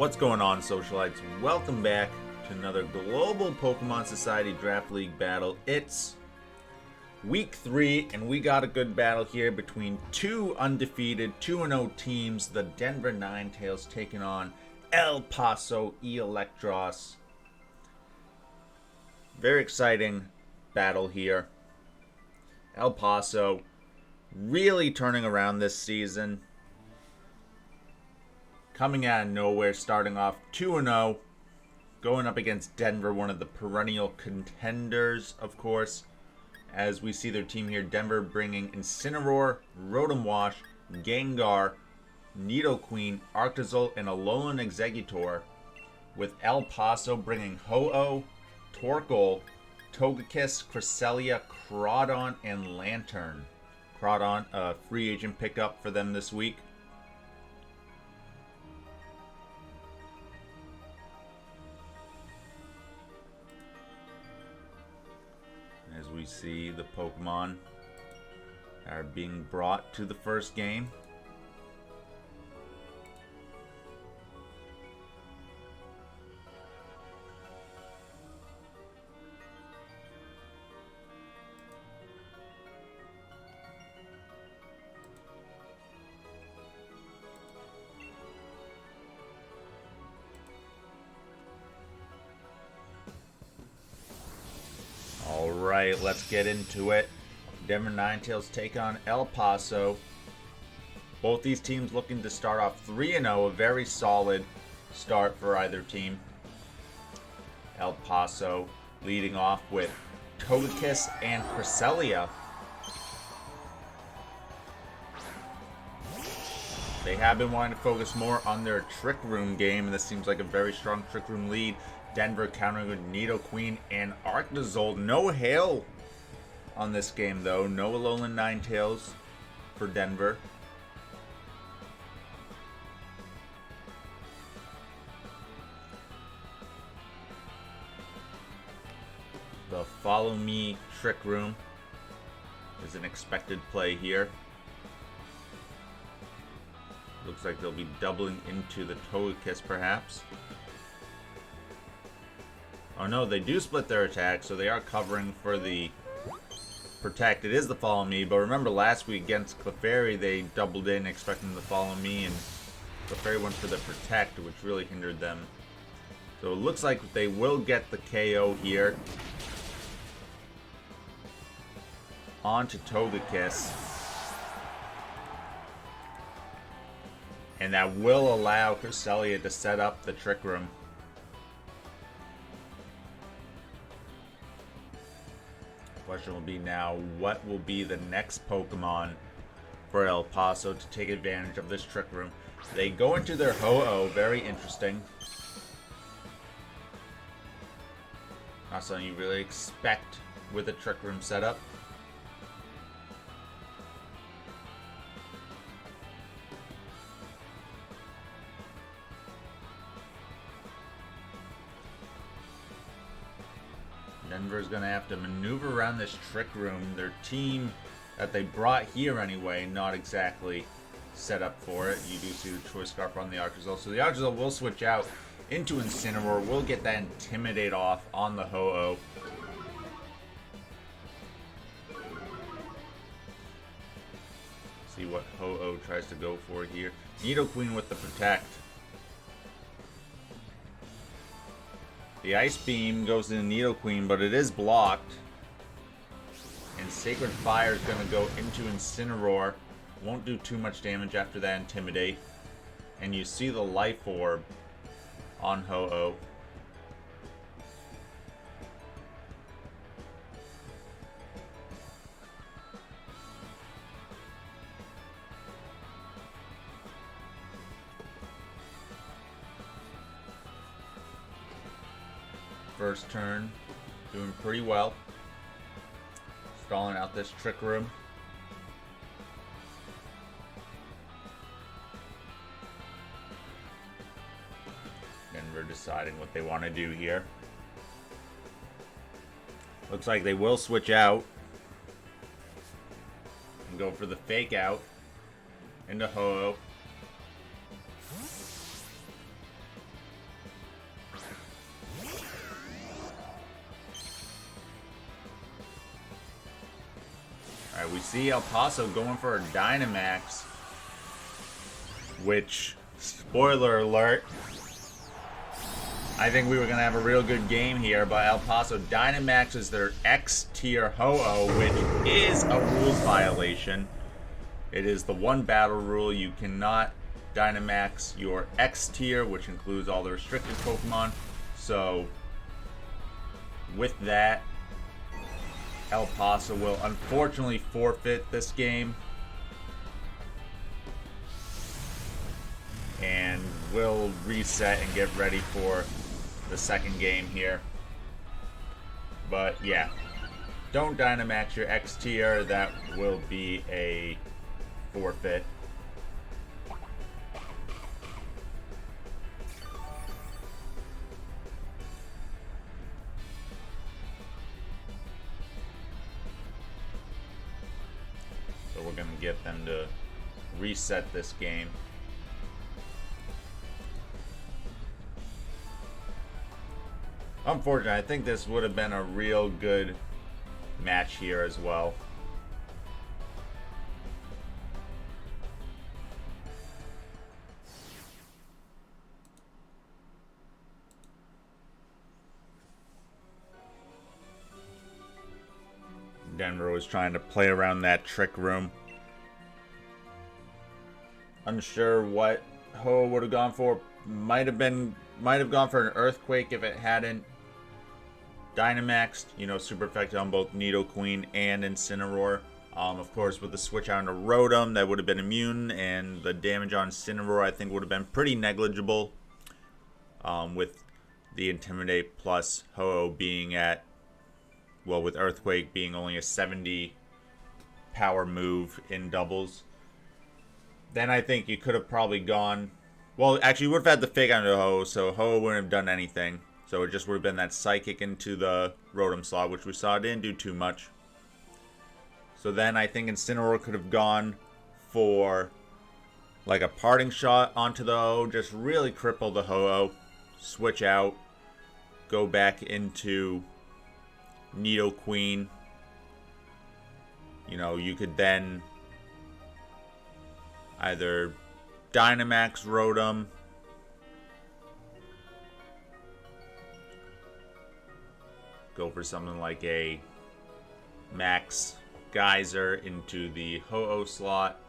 What's going on, Socialites? Welcome back to another Global Pokemon Society Draft League battle. It's Week 3, and we got a good battle here between two undefeated 2-0 teams. The Denver Ninetales taking on El Paso Eelektross. Very exciting battle here. El Paso really turning around this season. Coming out of nowhere, starting off 2-0, going up against Denver, one of the perennial contenders, of course. As we see their team here, Denver bringing Incineroar, Rotom-Wash, Gengar, Nidoqueen, Arctozolt, and Alolan Exeggutor, with El Paso bringing Ho-Oh, Torkoal, Togekiss, Cresselia, Crawdaunt, and Lanturn. Crawdaunt, a free agent pickup for them this week. As we see the Pokemon are being brought to the first game. Alright, let's get into it. Denver Ninetales take on El Paso. Both these teams looking to start off 3-0, a very solid start for either team. El Paso leading off with Togekiss and Cresselia. They have been wanting to focus more on their Trick Room game, and this seems like a very strong Trick Room lead. Denver countering with Nidoqueen and Arctozolt. No hail on this game, though. No Alolan Ninetales for Denver. The Follow Me Trick Room is an expected play here. Looks like they'll be doubling into the Togekiss, perhaps. Oh no, they do split their attack, so they are covering for the Protect. It is the Follow Me, but remember last week against Clefairy, they doubled in expecting the Follow Me, and Clefairy went for the Protect, which really hindered them. So it looks like they will get the KO here. On to Togekiss. And that will allow Cresselia to set up the Trick Room. Question will be now, what will be the next Pokemon for El Paso to take advantage of this Trick Room? They go into their Ho-Oh, very interesting. Not something you really expect with a Trick Room setup. Denver's going to have to maneuver around this Trick Room. Their team that they brought here anyway, not exactly set up for it. You do see the Choice Scarf on the Arctozolt. So the Arctozolt will switch out into Incineroar. We'll get that Intimidate off on the Ho-Oh. See what Ho-Oh tries to go for here. Nidoqueen with the Protect. The Ice Beam goes into Nidoqueen, but it is blocked. And Sacred Fire is going to go into Incineroar. Won't do too much damage after that Intimidate. And you see the Life Orb on Ho-Oh. First turn, doing pretty well. Stalling out this Trick Room. Denver deciding what they want to do here. Looks like they will switch out and go for the Fake Out into Ho-Oh. see El Paso going for a Dynamax, which, spoiler alert, I think we were going to have a real good game here, but El Paso Dynamaxes their X-tier Ho-Oh, which is a rules violation. It is the one battle rule. You cannot Dynamax your X-tier, which includes all the restricted Pokemon. So, with that, El Paso will unfortunately forfeit this game. And we'll reset and get ready for the second game here. But yeah, don't Dynamax your X tier. That will be a forfeit. So we're gonna get them to reset this game. Unfortunately, I think this would have been a real good match here as well. Denver was trying to play around that trick room. Unsure what Ho would have gone for. Might have gone for an Earthquake if it hadn't Dynamaxed, you know, super effective on both Nidoqueen and Incineroar. Of course, with the switch out into Rotom, that would have been immune, and the damage on Incineroar, I think, would have been pretty negligible. With the Intimidate plus Ho-Oh being at, well, with Earthquake being only a 70 power move in doubles. Then I think you could have probably gone, well, actually, you would have had the Fake out into Ho-Oh, so Ho-Oh wouldn't have done anything. So it just would have been that Psychic into the Rotom slot, which we saw didn't do too much. So then I think Incineroar could have gone for like a parting shot onto the Ho-Oh, just really cripple the Ho-Oh, switch out, go back into Nidoqueen. You know, you could then either Dynamax Rotom, go for something like a Max Geyser into the Ho-Oh slot.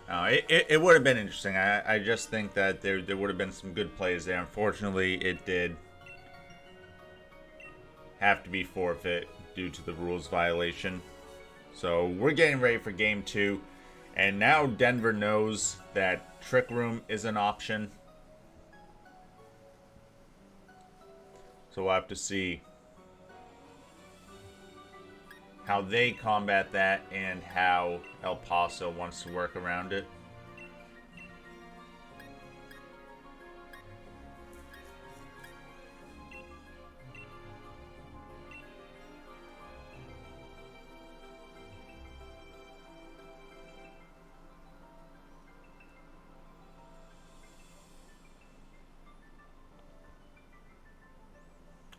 It would have been interesting. I just think that there would have been some good plays there. Unfortunately, it did have to be forfeit due to the rules violation. So we're getting ready for game 2. And now Denver knows that Trick Room is an option. So we'll have to see how they combat that and how El Paso wants to work around it.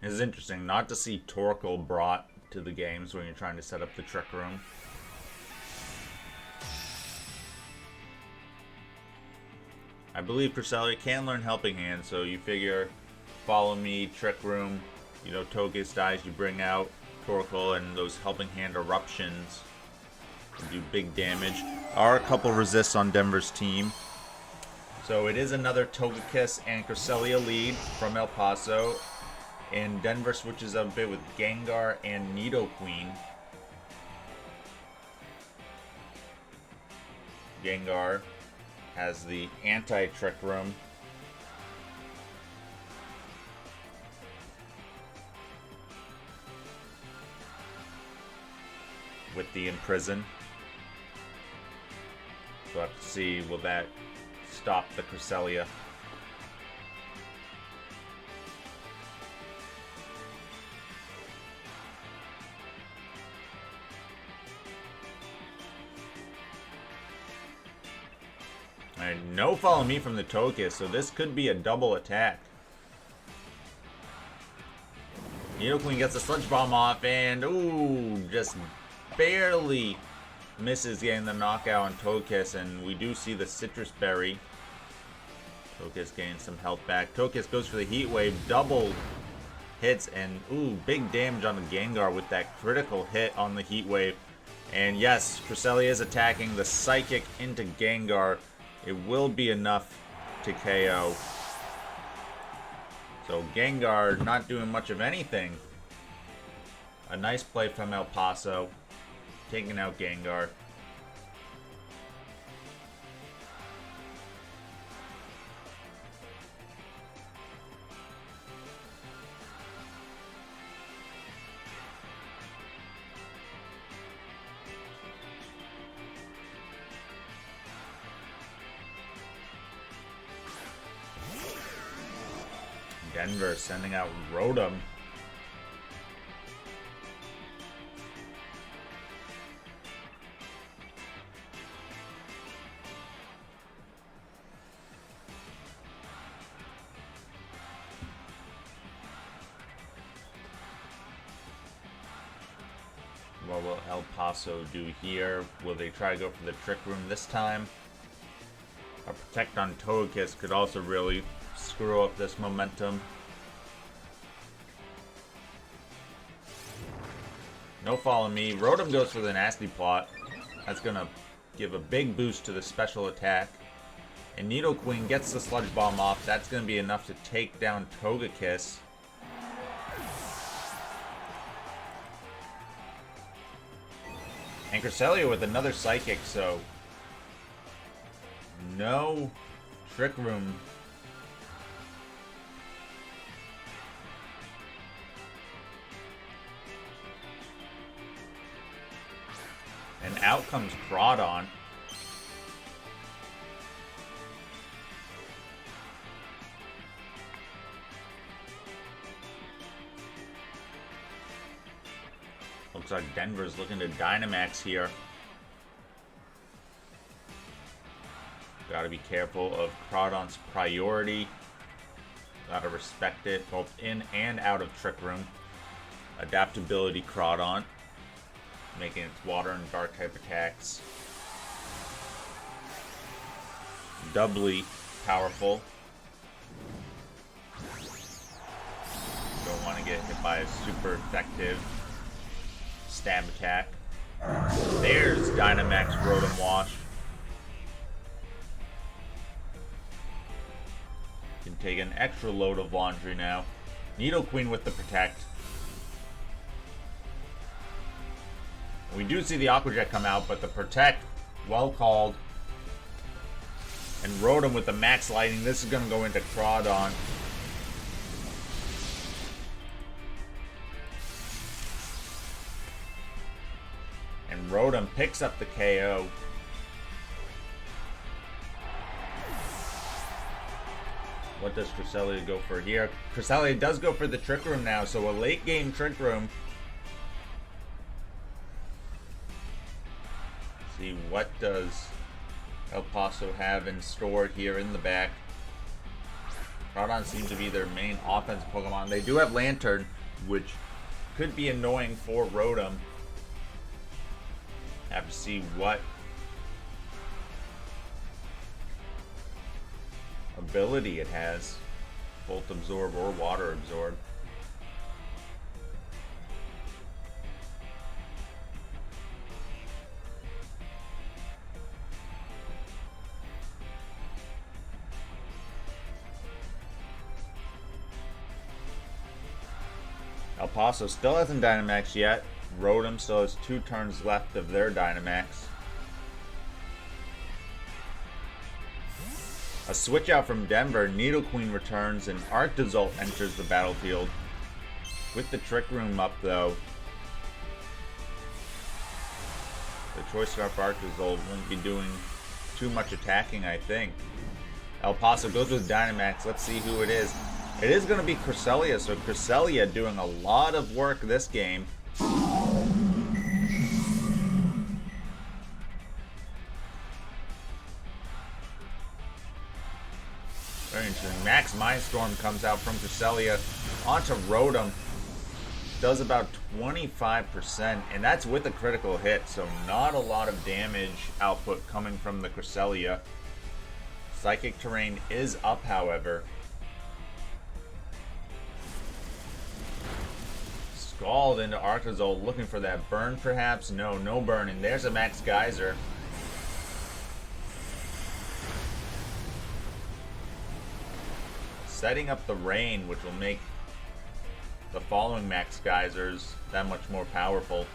It's interesting not to see Torkoal brought to the games when you're trying to set up the Trick Room. I believe Cresselia can learn Helping Hand, so you figure Follow Me, Trick Room, you know, Togekiss dies, you bring out Torkoal, and those Helping Hand eruptions can do big damage. Are a couple resists on Denver's team. So it is another Togekiss and Cresselia lead from El Paso. And Denver switches up a bit with Gengar and Nidoqueen. Gengar has the anti-Trick Room. With the Imprison. So we'll have to see, will that stop the Cresselia? And no Follow Me from the Togekiss, so this could be a double attack. Nidoqueen gets a Sludge Bomb off, and ooh, just barely misses getting the knockout on Togekiss, and we do see the Citrus Berry. Togekiss gains some health back. Togekiss goes for the Heat Wave, double hits, and ooh, big damage on the Gengar with that critical hit on the Heat Wave. And yes, Cresselia is attacking the Psychic into Gengar. It will be enough to KO. So Gengar not doing much of anything. A nice play from El Paso, taking out Gengar. Denver sending out Rotom. What will El Paso do here? Will they try to go for the Trick Room this time? A Protect on Togekiss could also really screw up this momentum. No follow me. Rotom goes for the Nasty Plot. That's going to give a big boost to the special attack. And Nidoqueen gets the Sludge Bomb off. That's going to be enough to take down Togekiss. And Cresselia with another Psychic, so no Trick Room. And out comes Crawdaunt. Looks like Denver's looking to Dynamax here. Gotta be careful of Crawdaunt's priority. Gotta respect it, both in and out of Trick Room. Adaptability Crawdaunt, making its water and dark type attacks doubly powerful. Don't want to get hit by a super effective stab attack. There's Dynamax Rotom-Wash. Can take an extra load of laundry now. Nidoqueen with the Protect. We do see the Aqua Jet come out, but the Protect, well called. And Rotom with the Max Lightning. This is going to go into Crawdaunt. And Rotom picks up the KO. What does Cresselia go for here? Cresselia does go for the Trick Room now, so a late game Trick Room. See, what does El Paso have in store here in the back? Crawdaunt seems to be their main offensive Pokemon. They do have Lanturn, which could be annoying for Rotom. Have to see what ability it has. Volt Absorb or Water Absorb. El Paso still hasn't Dynamax yet. Rotom still has 2 turns left of their Dynamax. A switch out from Denver, Nidoqueen returns and Arctozolt enters the battlefield. With the Trick Room up though, the Choice Scarf Arctozolt won't be doing too much attacking, I think. El Paso goes with Dynamax. Let's see who it is. It is going to be Cresselia, so Cresselia doing a lot of work this game. Very interesting. Max Mindstorm comes out from Cresselia onto Rotom. does about 25%, and that's with a critical hit, so not a lot of damage output coming from the Cresselia. Psychic Terrain is up, however. Scald into Arctozolt, looking for that burn perhaps. No burn, and there's a Max Geyser. Setting up the rain, which will make the following Max Geysers that much more powerful.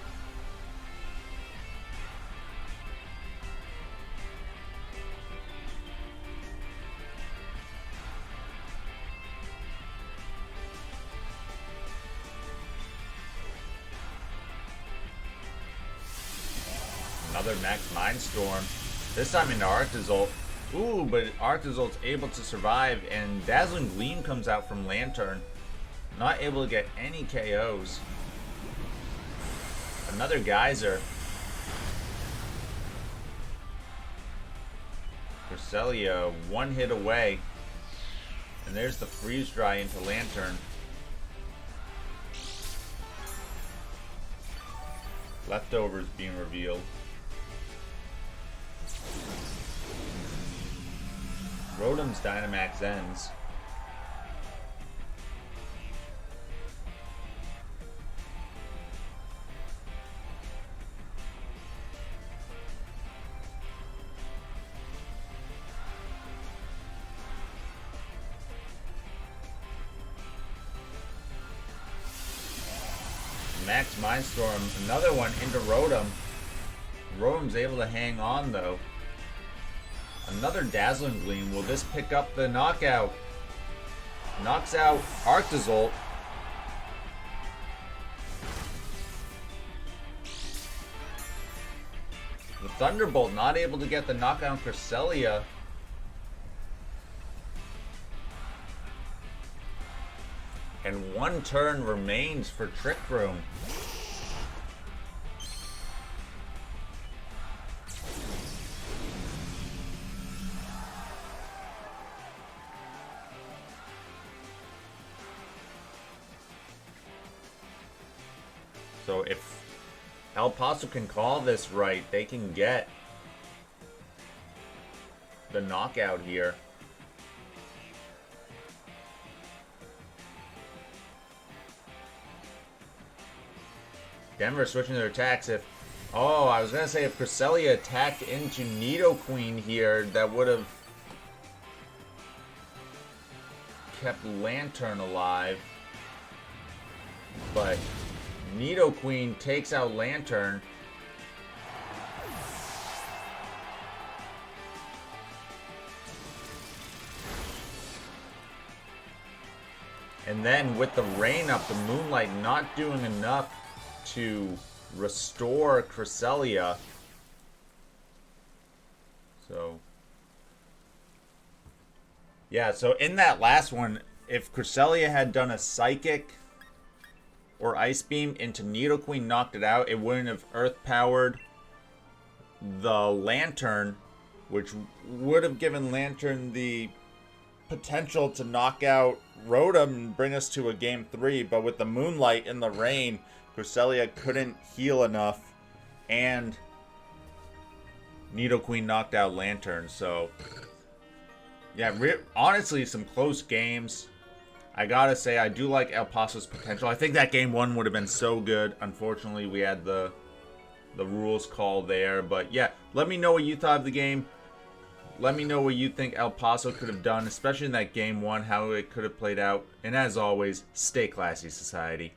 Another Max Mindstorm. This time into Arctozolt. Ooh, but Arctozolt's able to survive, and Dazzling Gleam comes out from Lanturn. Not able to get any KOs. Another Geyser. Cresselia, one hit away. And there's the Freeze Dry into Lanturn. Leftovers being revealed. Rotom's Dynamax ends. Max Mindstorm, another one into Rotom. Rotom's able to hang on though. Another Dazzling Gleam. Will this pick up the knockout? Knocks out Arctozolt. The Thunderbolt not able to get the knockout on Cresselia. And one turn remains for Trick Room. So if El Paso can call this right, they can get the knockout here. Denver switching their attacks. I was going to say if Cresselia attacked into Nidoqueen here, that would have kept Lanturn alive. But Nidoqueen takes out Lanturn. And then with the rain up, the Moonlight not doing enough to restore Cresselia. So yeah, so in that last one, if Cresselia had done a Psychic or Ice Beam into Nidoqueen, knocked it out, it wouldn't have Earth powered the Lanturn, which would have given Lanturn the potential to knock out Rotom and bring us to a game 3, but with the Moonlight in the rain, Cresselia couldn't heal enough, and Nidoqueen knocked out Lanturn. So yeah, honestly, some close games. I gotta say, I do like El Paso's potential. I think that game 1 would have been so good. Unfortunately, we had the rules call there. But yeah, let me know what you thought of the game. Let me know what you think El Paso could have done, especially in that game 1, how it could have played out. And as always, stay classy, society.